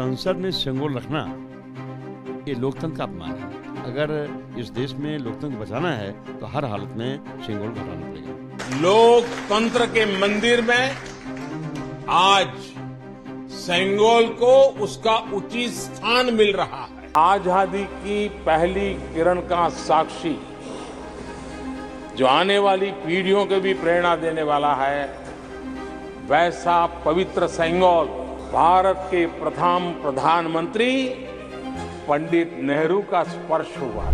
संसद में सिंगोल रखना ये लोकतंत्र का अपमान है। अगर इस देश में लोकतंत्र बचाना है तो हर हालत में सिंगोल हटाना पड़ेगा। लोकतंत्र के मंदिर में आज सिंगोल को उसका उचित स्थान मिल रहा है। आजादी की पहली किरण का साक्षी जो आने वाली पीढ़ियों को भी प्रेरणा देने वाला है, वैसा पवित्र सिंगोल भारत के प्रथम प्रधानमंत्री पंडित नेहरू का स्पर्श हुआ।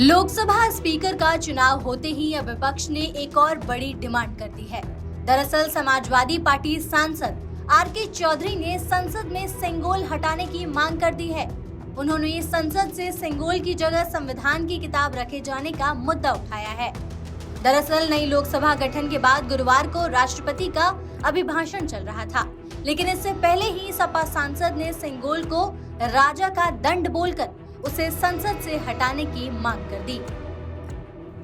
लोकसभा स्पीकर का चुनाव होते ही अब विपक्ष ने एक और बड़ी डिमांड कर दी है। दरअसल समाजवादी पार्टी सांसद आर.के. चौधरी ने संसद में सिंगोल हटाने की मांग कर दी है। उन्होंने संसद से सिंगोल की जगह संविधान की किताब रखे जाने का मुद्दा उठाया है। दरअसल नई लोकसभा गठन के बाद गुरुवार को राष्ट्रपति का अभिभाषण चल रहा था, लेकिन इससे पहले ही सपा सांसद ने सिंगोल को राजा का दंड बोलकर उसे संसद से हटाने की मांग कर दी।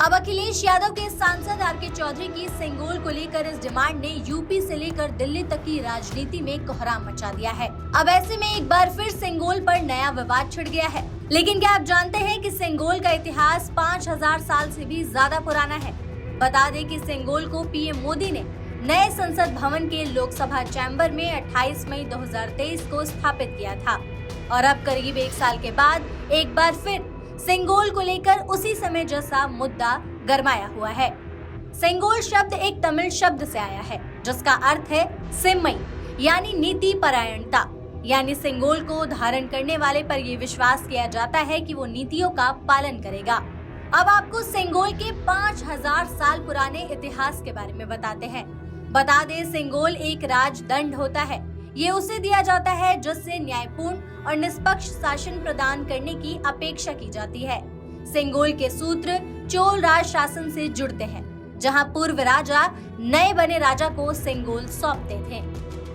अब अखिलेश यादव के सांसद आर.के. चौधरी की सिंगोल को लेकर इस डिमांड ने यूपी से लेकर दिल्ली तक की राजनीति में कोहराम मचा दिया है। अब ऐसे में एक बार फिर सिंगोल पर नया विवाद छिड़ गया है। लेकिन क्या आप जानते हैं कि सिंगोल का इतिहास 5000 साल से भी ज्यादा पुराना है। बता दें कि सिंगोल को पीएम मोदी ने नए संसद भवन के लोकसभा चैम्बर में 28 मई 2023 को स्थापित किया था और अब करीब एक साल के बाद एक बार फिर सिंगोल को लेकर उसी समय जैसा मुद्दा गरमाया हुआ है। सिंगोल शब्द एक तमिल शब्द से आया है जिसका अर्थ है सिम्मई यानी नीति परायणता, यानी सिंगोल को धारण करने वाले पर यह विश्वास किया जाता है कि वो नीतियों का पालन करेगा। अब आपको सिंगोल के 5000 साल पुराने इतिहास के बारे में बताते हैं। बता दें, सिंगोल एक राजदंड होता है। ये उसे दिया जाता है जिससे न्यायपूर्ण और निष्पक्ष शासन प्रदान करने की अपेक्षा की जाती है। सिंगोल के सूत्र चोल राज शासन से जुड़ते हैं, जहां पूर्व राजा नए बने राजा को सिंगोल सौंपते थे।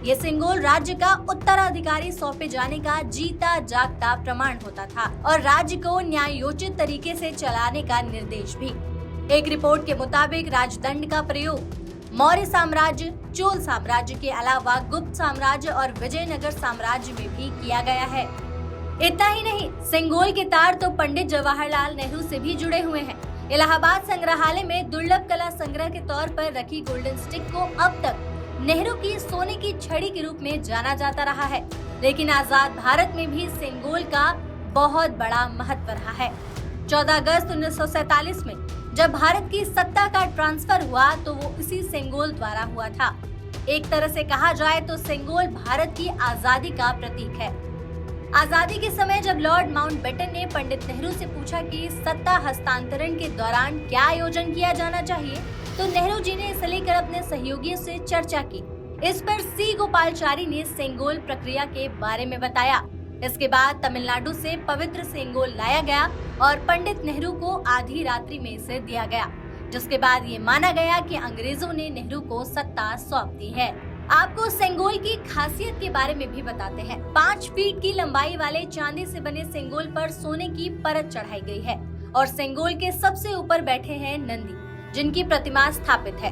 ये सिंगोल राज्य का उत्तराधिकारी सौंपे जाने का जीता जागता प्रमाण होता था और राज्य को न्यायोचित तरीके से चलाने का निर्देश भी। एक रिपोर्ट के मुताबिक राजदंड का प्रयोग मौर्य साम्राज्य, चोल साम्राज्य के अलावा गुप्त साम्राज्य और विजयनगर साम्राज्य में भी किया गया है। इतना ही नहीं, सिंगोल के तार तो पंडित जवाहरलाल नेहरू से भी जुड़े हुए हैं। इलाहाबाद संग्रहालय में दुर्लभ कला संग्रह के तौर पर रखी गोल्डन स्टिक को अब तक नेहरू की सोने की छड़ी के रूप में जाना जाता रहा है। लेकिन आजाद भारत में भी सिंगोल का बहुत बड़ा महत्व रहा है। 14 अगस्त 1947 में जब भारत की सत्ता का ट्रांसफर हुआ तो वो इसी सिंगोल द्वारा हुआ था। एक तरह से कहा जाए तो सिंगोल भारत की आजादी का प्रतीक है। आजादी के समय जब लॉर्ड माउंटबेटन ने पंडित नेहरू से पूछा कि सत्ता हस्तांतरण के दौरान क्या आयोजन किया जाना चाहिए, तो नेहरू जी ने इसे लेकर अपने सहयोगियों से चर्चा की। इस पर सी गोपालचारी ने सिंगोल प्रक्रिया के बारे में बताया। इसके बाद तमिलनाडु से पवित्र सिंगोल लाया गया और पंडित नेहरू को आधी रात्रि में इसे दिया गया, जिसके बाद ये माना गया कि अंग्रेजों ने नेहरू को सत्ता सौंप दी है। आपको सिंगोल की खासियत के बारे में भी बताते हैं। 5 फीट की लंबाई वाले चांदी से बने सिंगोल पर सोने की परत चढ़ाई गई है और सिंगोल के सबसे ऊपर बैठे हैं नंदी, जिनकी प्रतिमा स्थापित है।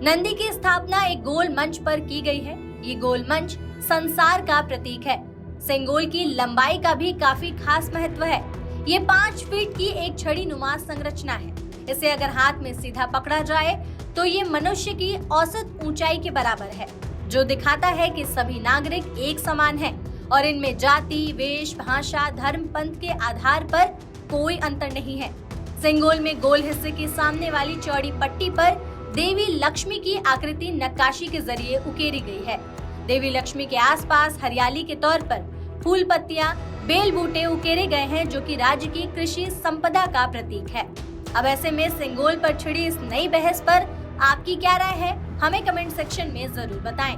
नंदी की स्थापना एक गोल मंच पर की गई है। ये गोल मंच संसार का प्रतीक है। सिंगोल की लंबाई का भी काफी खास महत्व है। ये 5 फीट की एक छड़ी नुमा संरचना है। इसे अगर हाथ में सीधा पकड़ा जाए तो ये मनुष्य की औसत ऊंचाई के बराबर है, जो दिखाता है कि सभी नागरिक एक समान हैं और इनमें जाति, वेश, भाषा, धर्म, पंथ के आधार पर कोई अंतर नहीं है। सिंगोल में गोल हिस्से की सामने वाली चौड़ी पट्टी पर देवी लक्ष्मी की आकृति नक्काशी के जरिए उकेरी गई है। देवी लक्ष्मी के आसपास हरियाली के तौर पर फूल पत्तियां, बेल बूटे उकेरे गए हैं, जो कि राज्य की कृषि संपदा का प्रतीक है। अब ऐसे में सिंगोल पर छिड़ी इस नई बहस पर आपकी क्या राय है, हमें कमेंट सेक्शन में जरूर बताएं।